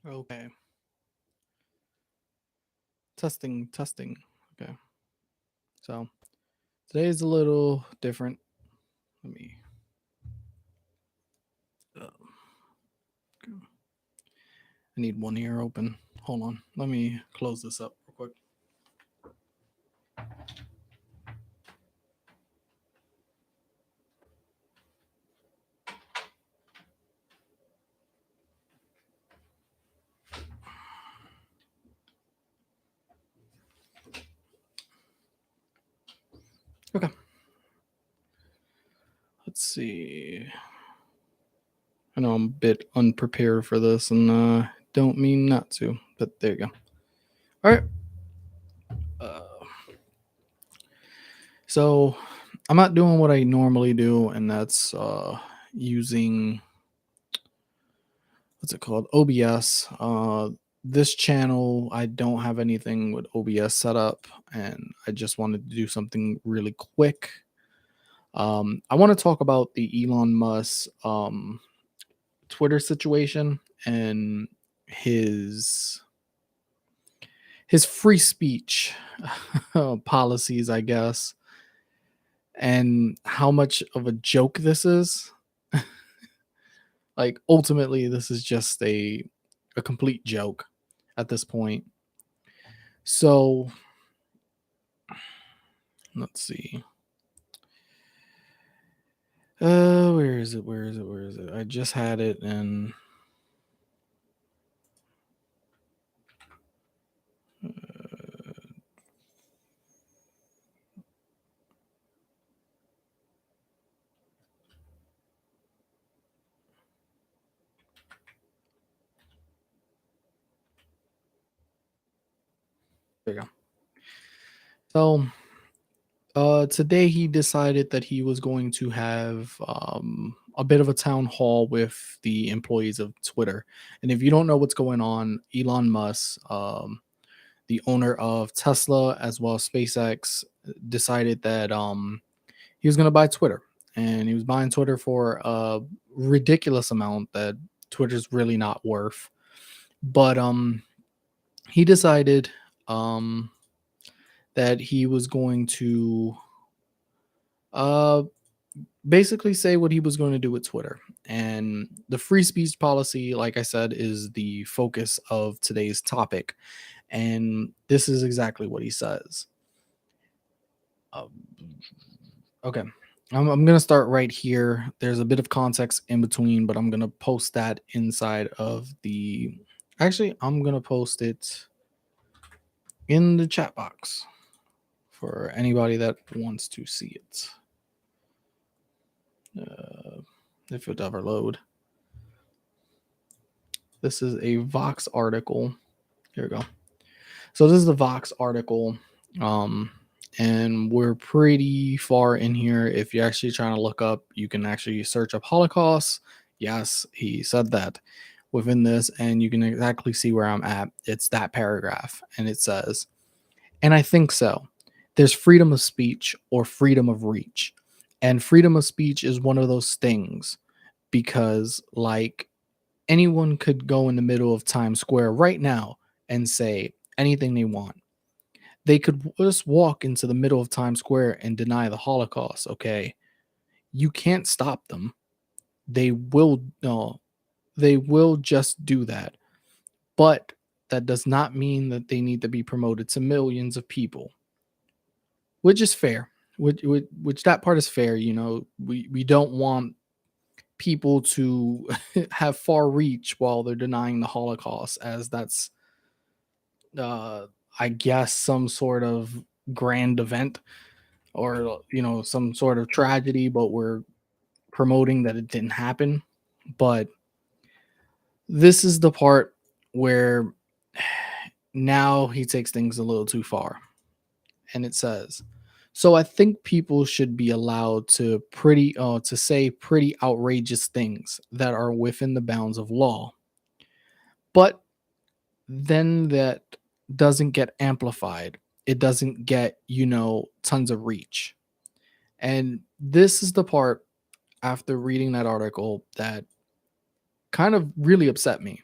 Okay. Testing, testing. Okay. So today is a little different. Let me. Uh, I need one ear open. Hold on. Let me close this up real quick. Okay. Let's see. I know I'm a bit unprepared for this and don't mean not to, but there you go. All right. Uh, so I'm not doing what I normally do, and that's using what's it called? OBS. This channel, I don't have anything with OBS set up, and I just wanted to do something really quick. I want to talk about the Elon Musk Twitter situation and his his free speech policies, I guess, and how much of a joke this is. Like ultimately, this is just a complete joke at this point. So let's see. Where is it? Where is it? Where is it? I just had it and there you go. So today he decided that he was going to have a bit of a town hall with the employees of Twitter. And if you don't know what's going on, Elon Musk, the owner of Tesla as well as SpaceX, decided that he was going to buy Twitter, and he was buying Twitter for a ridiculous amount that Twitter's really not worth. But he decided um, that he was going to uh, basically say what he was going to do with Twitter. And the free speech policy, like I said, is the focus of today's topic. And this is exactly what he says. Um, okay. I'm going to start right here. There's a bit of context in between, but I'm going to post that inside of the. Actually, I'm going to post it in the chat box for anybody that wants to see it. If it ever load. This is a Vox article. Here we go. So this is the Vox article. And we're pretty far in here. If you're actually trying to look up, you can actually search up Holocaust. Yes, he said that within this, and you can exactly see where I'm at. It's that paragraph, and it says, and I think so. There's freedom of speech or freedom of reach. And freedom of speech is one of those things because, like, anyone could go in the middle of Times Square right now and say anything they want. They could just walk into the middle of Times Square and deny the Holocaust, okay? You can't stop them. They will no, they will just do that. But that does not mean that they need to be promoted to millions of people, which is fair. Which that part is fair. We don't want people to have far reach while they're denying the Holocaust, as that's, uh, I guess, some sort of grand event or some sort of tragedy, but we're promoting that it didn't happen. But this is the part where now he takes things a little too far. And it says, so I think people should be allowed to say pretty outrageous things that are within the bounds of law. But then that doesn't get amplified. It doesn't get, tons of reach. And this is the part after reading that article that kind of really upset me.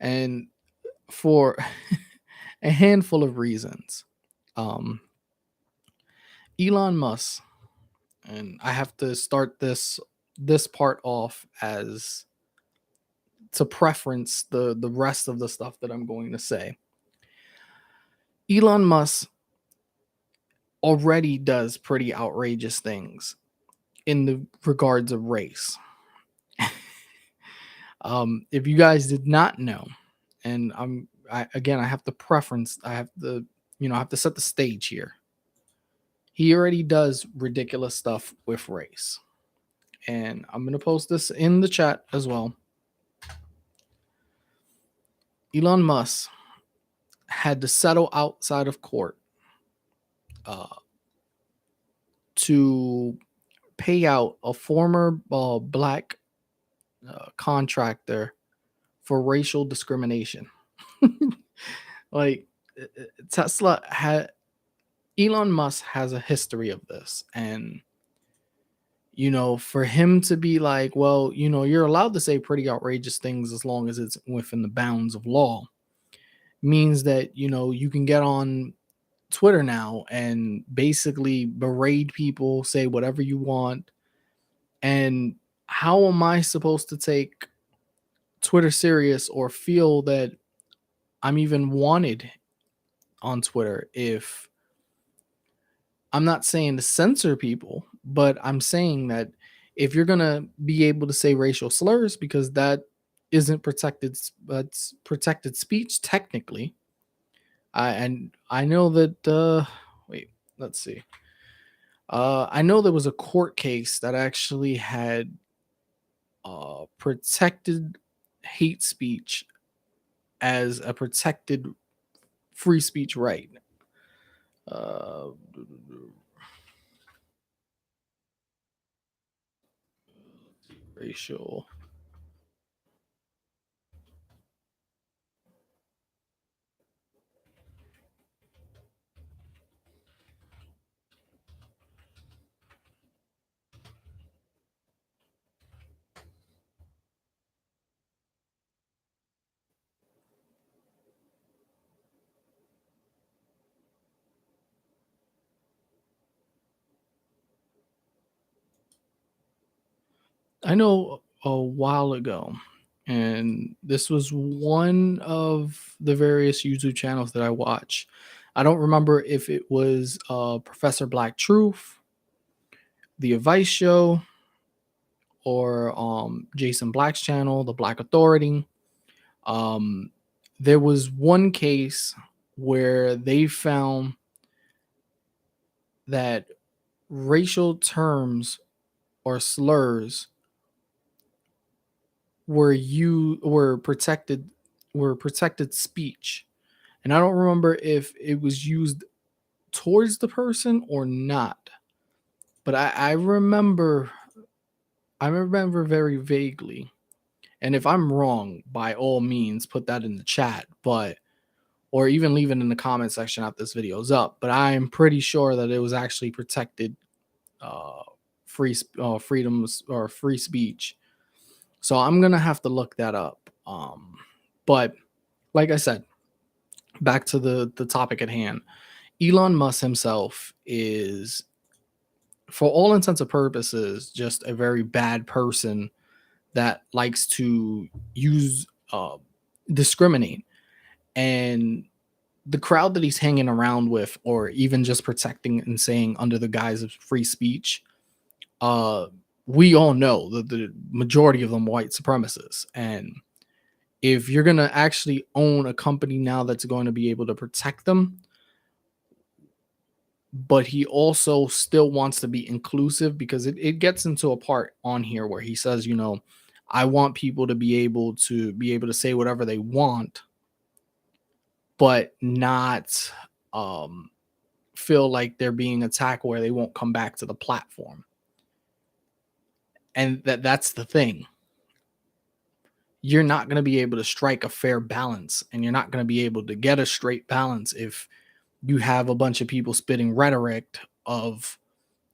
And for a handful of reasons. Um, Elon Musk, and I have to start this part off as to preference the rest of the stuff that I'm going to say. Elon Musk already does pretty outrageous things in the regards of race. If you guys did not know, and again, I have to preference, I have to, I have to set the stage here. He already does ridiculous stuff with race. And I'm going to post this in the chat as well. Elon Musk had to settle outside of court uh, to pay out a former black contractor for racial discrimination. Like Tesla had Elon Musk has a history of this, and for him to be like, well, you're allowed to say pretty outrageous things as long as it's within the bounds of law, means that you can get on Twitter now and basically berate people, say whatever you want. And how am I supposed to take Twitter serious or feel that I'm even wanted on Twitter if I'm not saying to censor people, but I'm saying that if you're going to be able to say racial slurs because that isn't protected, that's protected speech technically. And I know that wait, let's see. I know there was a court case that actually had protected hate speech as a protected free speech right. Uh, racial. I know a while ago, and this was one of the various YouTube channels that I watch. I don't remember if it was Professor Black Truth, The Advice Show, or Jason Black's channel, The Black Authority. Um, there was one case where they found that racial terms or slurs were protected speech, and I don't remember if it was used towards the person or not, but I remember very vaguely. And if I'm wrong, by all means put that in the chat, but or even leave it in the comment section after this video is up. But I am pretty sure that it was actually protected uh, freedoms or free speech. So I'm gonna have to look that up. But like I said, back to the topic at hand. Elon Musk himself is, for all intents and purposes, just a very bad person that likes to use discriminate. And the crowd that he's hanging around with, or even just protecting and saying under the guise of free speech, uh, we all know that the majority of them white supremacists. And if you're going to actually own a company now that's going to be able to protect them, but he also still wants to be inclusive, because it gets into a part on here where he says, I want people to be able to say whatever they want, but not feel like they're being attacked where they won't come back to the platform. And that's the thing. You're not going to be able to strike a fair balance, and you're not going to be able to get a straight balance if you have a bunch of people spitting rhetoric of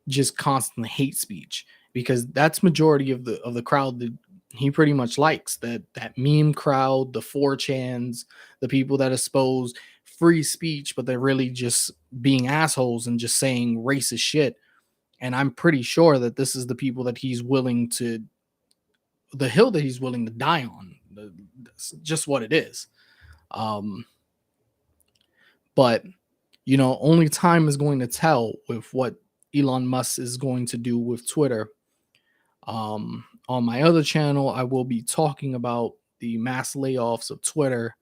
just constant hate speech, because that's majority of the crowd that he pretty much likes that meme crowd, the 4chans, the people that expose free speech, but they're really just being assholes and just saying racist shit. And I'm pretty sure that this is the people that he's willing to, the hill that he's willing to die on. That's just what it is. Um, but only time is going to tell with what Elon Musk is going to do with Twitter. On my other channel, I will be talking about the mass layoffs of Twitter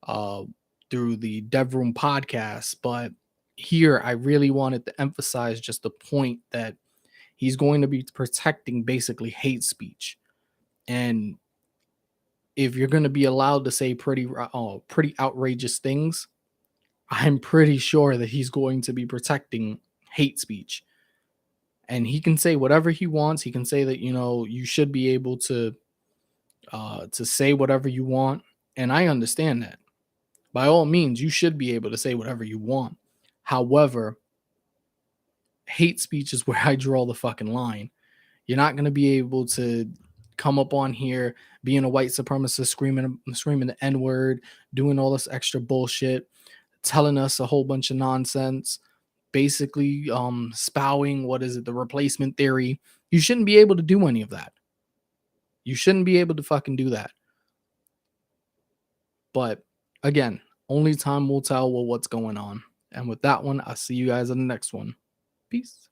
uh, through the Dev Room podcast. But here, I really wanted to emphasize just the point that he's going to be protecting basically hate speech. And if you're going to be allowed to say pretty outrageous things, I'm pretty sure that he's going to be protecting hate speech. And he can say whatever he wants. He can say that you should be able to say whatever you want, and I understand that. By all means, you should be able to say whatever you want. However, hate speech is where I draw the fucking line. You're not going to be able to come up on here being a white supremacist, screaming the N-word, doing all this extra bullshit, telling us a whole bunch of nonsense, basically spouting the replacement theory. You shouldn't be able to do any of that. You shouldn't be able to fucking do that. But again, only time will tell what's going on. And with that one, I'll see you guys in the next one. Peace.